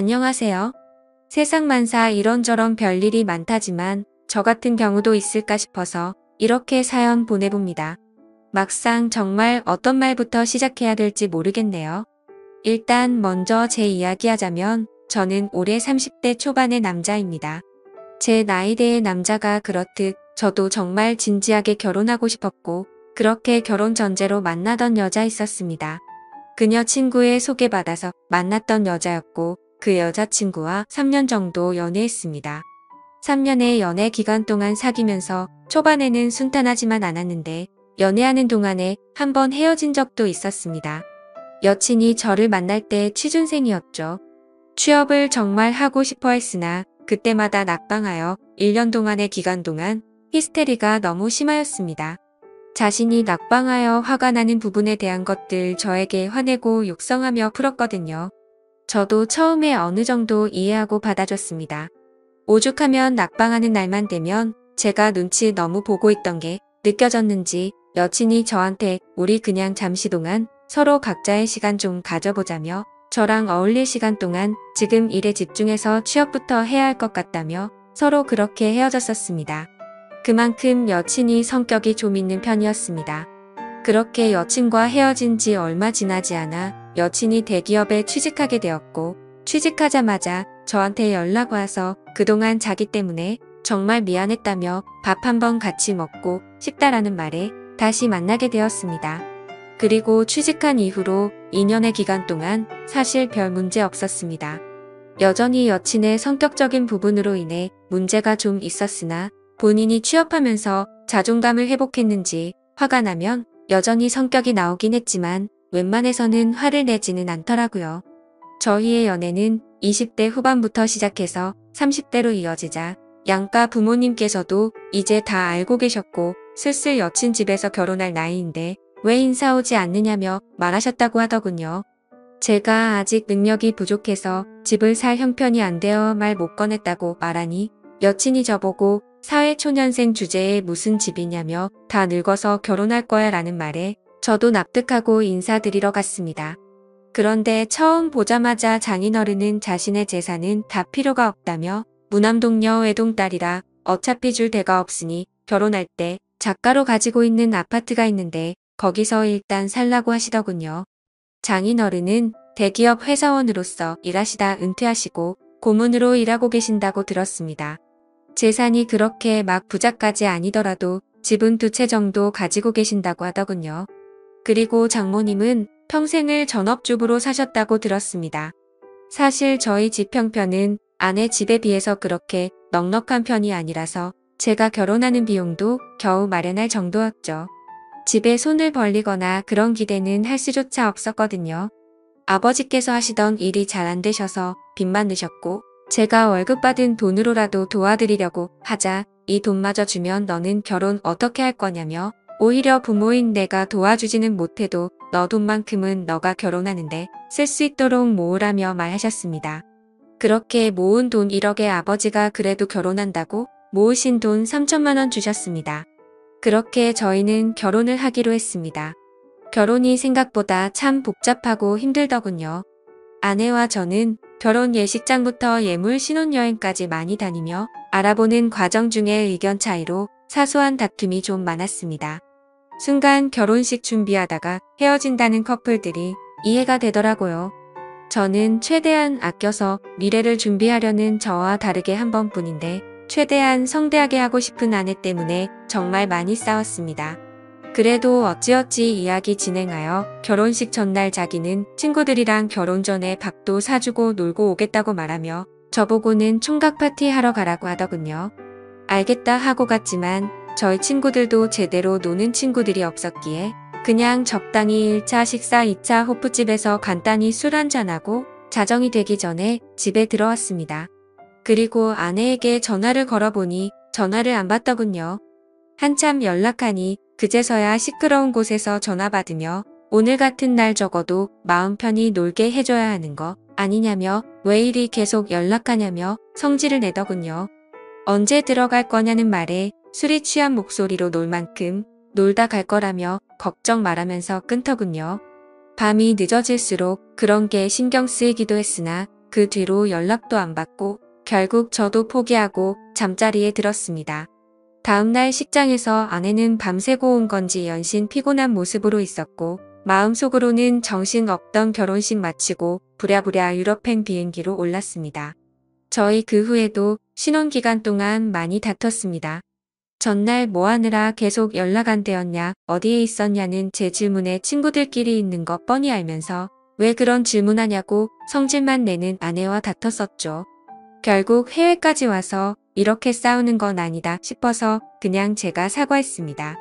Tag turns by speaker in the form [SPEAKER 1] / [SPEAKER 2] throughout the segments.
[SPEAKER 1] 안녕하세요. 세상만사 이런저런 별일이 많다지만 저 같은 경우도 있을까 싶어서 이렇게 사연 보내봅니다. 막상 정말 어떤 말부터 시작해야 될지 모르겠네요. 일단 먼저 제 이야기하자면 저는 올해 30대 초반의 남자입니다. 제 나이대의 남자가 그렇듯 저도 정말 진지하게 결혼하고 싶었고 그렇게 결혼 전제로 만나던 여자 있었습니다. 그녀 친구의 소개받아서 만났던 여자였고 그 여자친구와 3년 정도 연애했습니다. 3년의 연애 기간 동안 사귀면서 초반에는 순탄하지만 않았는데 연애하는 동안에 한 번 헤어진 적도 있었습니다. 여친이 저를 만날 때 취준생이었죠. 취업을 정말 하고 싶어 했으나 그때마다 낙방하여 1년 동안의 기간 동안 히스테리가 너무 심하였습니다. 자신이 낙방하여 화가 나는 부분에 대한 것들 저에게 화내고 욕성하며 풀었거든요. 저도 처음에 어느 정도 이해하고 받아줬습니다. 오죽하면 낙방하는 날만 되면 제가 눈치 너무 보고 있던 게 느껴졌는지 여친이 저한테 우리 그냥 잠시 동안 서로 각자의 시간 좀 가져보자며 저랑 어울릴 시간 동안 지금 일에 집중해서 취업부터 해야 할 것 같다며 서로 그렇게 헤어졌었습니다. 그만큼 여친이 성격이 좀 있는 편이었습니다. 그렇게 여친과 헤어진 지 얼마 지나지 않아 여친이 대기업에 취직하게 되었고 취직하자마자 저한테 연락 와서 그동안 자기 때문에 정말 미안했다며 밥 한번 같이 먹고 싶다라는 말에 다시 만나게 되었습니다. 그리고 취직한 이후로 2년의 기간 동안 사실 별 문제 없었습니다. 여전히 여친의 성격적인 부분으로 인해 문제가 좀 있었으나 본인이 취업하면서 자존감을 회복했는지 화가 나면 여전히 성격이 나오긴 했지만 웬만해서는 화를 내지는 않더라고요. 저희의 연애는 20대 후반부터 시작해서 30대로 이어지자 양가 부모님께서도 이제 다 알고 계셨고 슬슬 여친 집에서 결혼할 나이인데 왜 인사 오지 않느냐며 말하셨다고 하더군요. 제가 아직 능력이 부족해서 집을 살 형편이 안 되어 말 못 꺼냈다고 말하니 여친이 저보고 사회초년생 주제에 무슨 집이냐며 다 늙어서 결혼할 거야 라는 말에 저도 납득하고 인사드리러 갔습니다. 그런데 처음 보자마자 장인어른은 자신의 재산은 다 필요가 없다며 무남동녀 외동딸이라 어차피 줄 데가 없으니 결혼할 때 작가로 가지고 있는 아파트가 있는데 거기서 일단 살라고 하시더군요. 장인어른은 대기업 회사원으로서 일하시다 은퇴하시고 고문으로 일하고 계신다고 들었습니다. 재산이 그렇게 막 부자까지 아니더라도 집은 2채 정도 가지고 계신다고 하더군요. 그리고 장모님은 평생을 전업주부로 사셨다고 들었습니다. 사실 저희 집 형편은 아내 집에 비해서 그렇게 넉넉한 편이 아니라서 제가 결혼하는 비용도 겨우 마련할 정도였죠. 집에 손을 벌리거나 그런 기대는 할 수조차 없었거든요. 아버지께서 하시던 일이 잘 안 되셔서 빚만 드셨고 제가 월급 받은 돈으로라도 도와드리려고 하자 이 돈마저 주면 너는 결혼 어떻게 할 거냐며 오히려 부모인 내가 도와주지는 못해도 너 돈만큼은 너가 결혼하는데 쓸 수 있도록 모으라며 말하셨습니다. 그렇게 모은 돈 1억에 아버지가 그래도 결혼한다고 모으신 돈 3천만 원 주셨습니다. 그렇게 저희는 결혼을 하기로 했습니다. 결혼이 생각보다 참 복잡하고 힘들더군요. 아내와 저는 결혼 예식장부터 예물 신혼여행까지 많이 다니며 알아보는 과정 중에 의견 차이로 사소한 다툼이 좀 많았습니다. 순간 결혼식 준비하다가 헤어진다는 커플들이 이해가 되더라고요. 저는 최대한 아껴서 미래를 준비하려는 저와 다르게 한 번뿐인데 최대한 성대하게 하고 싶은 아내 때문에 정말 많이 싸웠습니다. 그래도 어찌어찌 이야기 진행하여 결혼식 전날 자기는 친구들이랑 결혼 전에 밥도 사주고 놀고 오겠다고 말하며 저보고는 총각 파티 하러 가라고 하더군요. 알겠다 하고 갔지만 저희 친구들도 제대로 노는 친구들이 없었기에 그냥 적당히 1차 식사 2차 호프집에서 간단히 술 한잔하고 자정이 되기 전에 집에 들어왔습니다. 그리고 아내에게 전화를 걸어보니 전화를 안 받더군요. 한참 연락하니 그제서야 시끄러운 곳에서 전화 받으며 오늘 같은 날 적어도 마음 편히 놀게 해줘야 하는 거 아니냐며 왜 이리 계속 연락하냐며 성질을 내더군요. 언제 들어갈 거냐는 말에 술이 취한 목소리로 놀 만큼 놀다 갈 거라며 걱정 말하면서 끊더군요. 밤이 늦어질수록 그런 게 신경 쓰이기도 했으나 그 뒤로 연락도 안 받고 결국 저도 포기하고 잠자리에 들었습니다. 다음날 식장에서 아내는 밤새고 온 건지 연신 피곤한 모습으로 있었고 마음속으로는 정신없던 결혼식 마치고 부랴부랴 유럽행 비행기로 올랐습니다. 저희 그 후에도 신혼기간 동안 많이 다퉜습니다. 전날 뭐 하느라 계속 연락 안 되었냐, 어디에 있었냐는 제 질문에 친구들끼리 있는 거 뻔히 알면서 왜 그런 질문하냐고 성질만 내는 아내와 다퉜었죠. 결국 해외까지 와서 이렇게 싸우는 건 아니다 싶어서 그냥 제가 사과했습니다.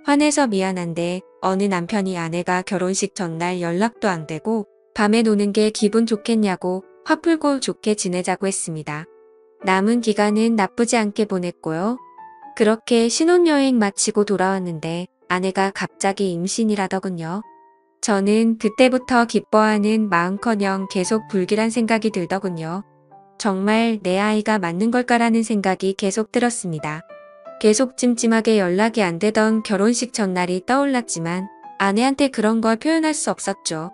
[SPEAKER 1] 화내서 미안한데 어느 남편이 아내가 결혼식 전날 연락도 안 되고 밤에 노는 게 기분 좋겠냐고 화 풀고 좋게 지내자고 했습니다. 남은 기간은 나쁘지 않게 보냈고요. 그렇게 신혼여행 마치고 돌아왔는데 아내가 갑자기 임신이라더군요. 저는 그때부터 기뻐하는 마음커녕 계속 불길한 생각이 들더군요. 정말 내 아이가 맞는 걸까라는 생각이 계속 들었습니다. 계속 찜찜하게 연락이 안 되던 결혼식 전날이 떠올랐지만 아내한테 그런 걸 표현할 수 없었죠.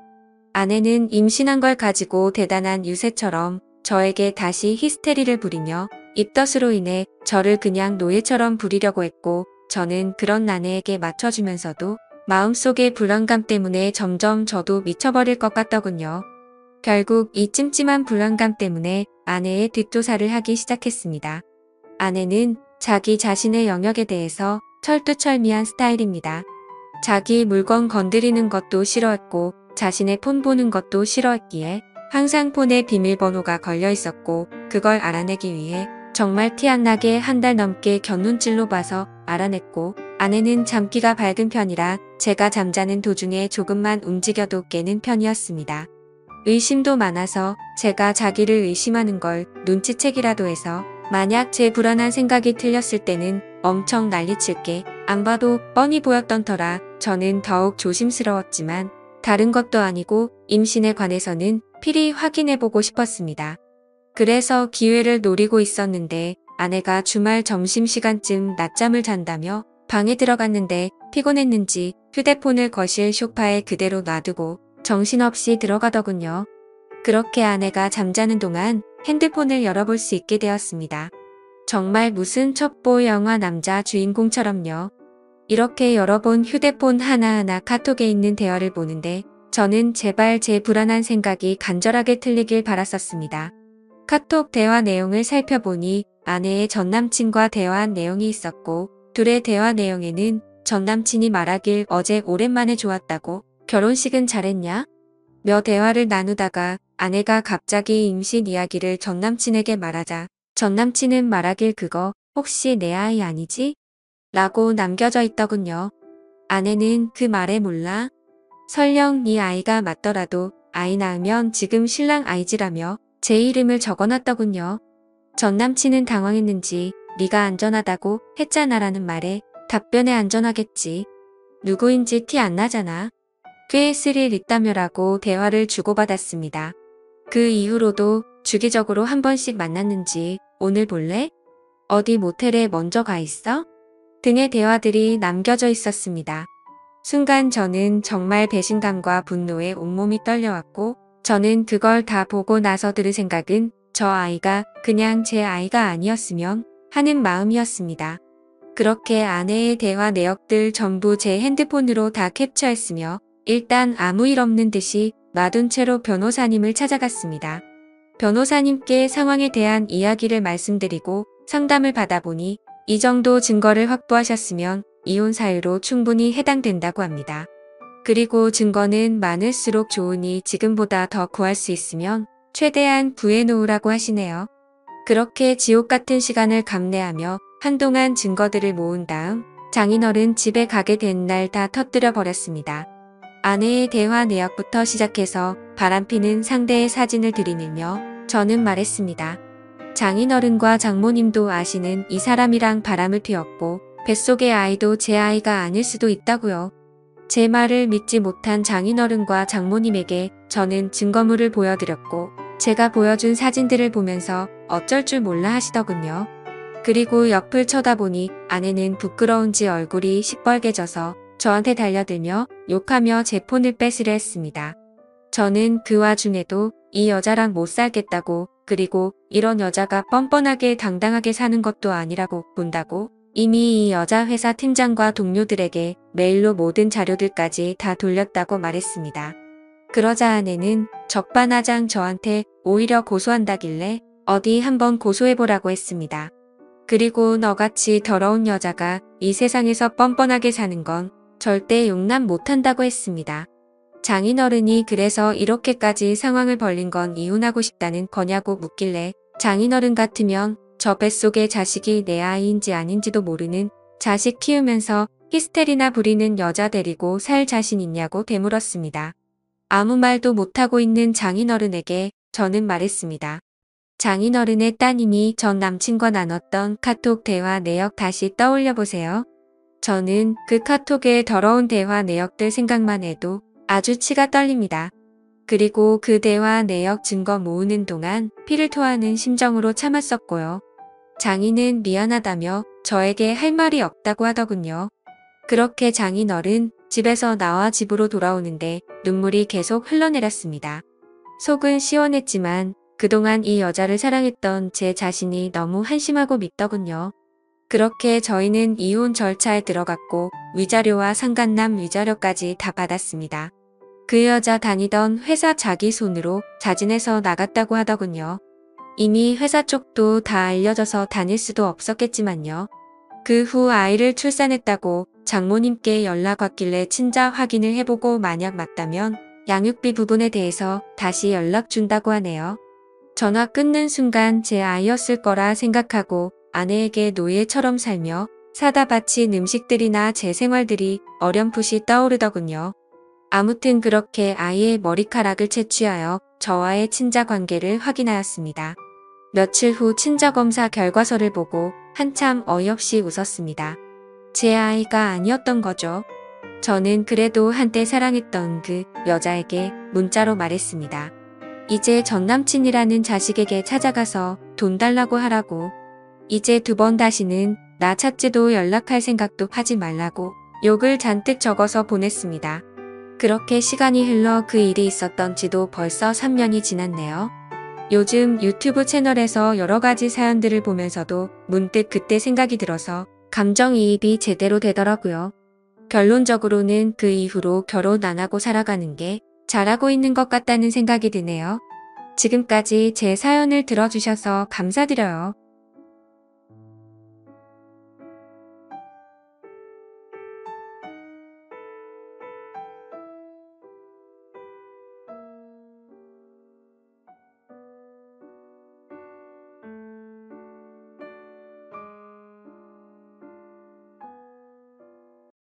[SPEAKER 1] 아내는 임신한 걸 가지고 대단한 유세처럼 저에게 다시 히스테리를 부리며 입덧으로 인해 저를 그냥 노예처럼 부리려고 했고 저는 그런 아내에게 맞춰주면서도 마음속의 불안감 때문에 점점 저도 미쳐버릴 것 같더군요. 결국 이 찜찜한 불안감 때문에 아내의 뒷조사를 하기 시작했습니다. 아내는 자기 자신의 영역에 대해서 철두철미한 스타일입니다. 자기 물건 건드리는 것도 싫어했고 자신의 폰 보는 것도 싫어했기에 항상 폰에 비밀번호가 걸려 있었고 그걸 알아내기 위해 정말 티 안 나게 한 달 넘게 곁눈질로 봐서 알아냈고 아내는 잠기가 밝은 편이라 제가 잠자는 도중에 조금만 움직여도 깨는 편이었습니다. 의심도 많아서 제가 자기를 의심하는 걸 눈치채기라도 해서 만약 제 불안한 생각이 틀렸을 때는 엄청 난리칠게 안 봐도 뻔히 보였던 터라 저는 더욱 조심스러웠지만 다른 것도 아니고 임신에 관해서는 필히 확인해보고 싶었습니다. 그래서 기회를 노리고 있었는데 아내가 주말 점심시간쯤 낮잠을 잔다며 방에 들어갔는데 피곤했는지 휴대폰을 거실 소파에 그대로 놔두고 정신없이 들어가더군요. 그렇게 아내가 잠자는 동안 핸드폰을 열어볼 수 있게 되었습니다. 정말 무슨 첩보 영화 남자 주인공처럼요. 이렇게 열어본 휴대폰 하나하나 카톡에 있는 대화를 보는데 저는 제발 제 불안한 생각이 간절하게 틀리길 바랐었습니다. 카톡 대화 내용을 살펴보니 아내의 전남친과 대화한 내용이 있었고 둘의 대화 내용에는 전남친이 말하길 어제 오랜만에 좋았다고 결혼식은 잘했냐? 며 대화를 나누다가 아내가 갑자기 임신 이야기를 전남친에게 말하자 전남친은 말하길 그거 혹시 내 아이 아니지? 라고 남겨져 있더군요. 아내는 그 말에 몰라? 설령 네 아이가 맞더라도 아이 낳으면 지금 신랑 아이지라며 제 이름을 적어놨더군요. 전남친은 당황했는지 네가 안전하다고 했잖아라는 말에 답변에 안전하겠지. 누구인지 티 안 나잖아. 꽤 스릴 있다며라고 대화를 주고받았습니다. 그 이후로도 주기적으로 한 번씩 만났는지 오늘 볼래? 어디 모텔에 먼저 가 있어? 등의 대화들이 남겨져 있었습니다. 순간 저는 정말 배신감과 분노에 온몸이 떨려왔고 저는 그걸 다 보고 나서 들은 생각은 저 아이가 그냥 제 아이가 아니었으면 하는 마음이었습니다. 그렇게 아내의 대화 내역들 전부 제 핸드폰으로 다 캡처했으며 일단 아무 일 없는 듯이 놔둔 채로 변호사님을 찾아갔습니다. 변호사님께 상황에 대한 이야기를 말씀드리고 상담을 받아보니 이 정도 증거를 확보하셨으면 이혼 사유로 충분히 해당된다고 합니다. 그리고 증거는 많을수록 좋으니 지금보다 더 구할 수 있으면 최대한 구해놓으라고 하시네요. 그렇게 지옥 같은 시간을 감내하며 한동안 증거들을 모은 다음 장인어른 집에 가게 된 날 다 터뜨려 버렸습니다. 아내의 대화 내역부터 시작해서 바람피는 상대의 사진을 들이밀며 저는 말했습니다. 장인어른과 장모님도 아시는 이 사람이랑 바람을 피웠고 뱃속의 아이도 제 아이가 아닐 수도 있다고요. 제 말을 믿지 못한 장인어른과 장모님에게 저는 증거물을 보여드렸고 제가 보여준 사진들을 보면서 어쩔 줄 몰라 하시더군요. 그리고 옆을 쳐다보니 아내는 부끄러운지 얼굴이 시뻘개져서 저한테 달려들며 욕하며 제 폰을 뺏으려 했습니다. 저는 그 와중에도 이 여자랑 못 살겠다고, 그리고 이런 여자가 뻔뻔하게 당당하게 사는 것도 아니라고 본다고 이미 이 여자 회사 팀장과 동료들에게 메일로 모든 자료들까지 다 돌렸다고 말했습니다. 그러자 아내는 적반하장 저한테 오히려 고소한다길래 어디 한번 고소해보라고 했습니다. 그리고 너같이 더러운 여자가 이 세상에서 뻔뻔하게 사는 건 절대 용납 못한다고 했습니다. 장인어른이 그래서 이렇게까지 상황을 벌린 건 이혼하고 싶다는 거냐고 묻길래 장인어른 같으면 저 뱃속의 자식이 내 아이인지 아닌지도 모르는 자식 키우면서 히스테리나 부리는 여자 데리고 살 자신 있냐고 되물었습니다. 아무 말도 못하고 있는 장인어른에게 저는 말했습니다. 장인어른의 따님이 전 남친과 나눴던 카톡 대화 내역 다시 떠올려 보세요. 저는 그 카톡의 더러운 대화 내역들 생각만 해도 아주 치가 떨립니다. 그리고 그 대화 내역 증거 모으는 동안 피를 토하는 심정으로 참았었고요. 장인은 미안하다며 저에게 할 말이 없다고 하더군요. 그렇게 장인어른 집에서 나와 집으로 돌아오는데 눈물이 계속 흘러내렸습니다. 속은 시원했지만 그동안 이 여자를 사랑했던 제 자신이 너무 한심하고 밉더군요. 그렇게 저희는 이혼 절차에 들어갔고 위자료와 상간남 위자료까지 다 받았습니다. 그 여자 다니던 회사 자기 손으로 자진해서 나갔다고 하더군요. 이미 회사 쪽도 다 알려져서 다닐 수도 없었겠지만요. 그 후 아이를 출산했다고 장모님께 연락 왔길래 친자 확인을 해보고 만약 맞다면 양육비 부분에 대해서 다시 연락 준다고 하네요. 전화 끊는 순간 제 아이였을 거라 생각하고 아내에게 노예처럼 살며 사다 바친 음식들이나 제 생활들이 어렴풋이 떠오르더군요. 아무튼 그렇게 아이의 머리카락을 채취하여 저와의 친자 관계를 확인하였습니다. 며칠 후 친자 검사 결과서를 보고 한참 어이없이 웃었습니다. 제 아이가 아니었던 거죠. 저는 그래도 한때 사랑했던 그 여자에게 문자로 말했습니다. 이제 전남친이라는 자식에게 찾아가서 돈 달라고 하라고. 이제 2번 다시는 나 찾지도 연락할 생각도 하지 말라고 욕을 잔뜩 적어서 보냈습니다. 그렇게 시간이 흘러 그 일이 있었던 지도 벌써 3년이 지났네요. 요즘 유튜브 채널에서 여러 가지 사연들을 보면서도 문득 그때 생각이 들어서 감정이입이 제대로 되더라고요. 결론적으로는 그 이후로 결혼 안 하고 살아가는 게 잘하고 있는 것 같다는 생각이 드네요. 지금까지 제 사연을 들어주셔서 감사드려요.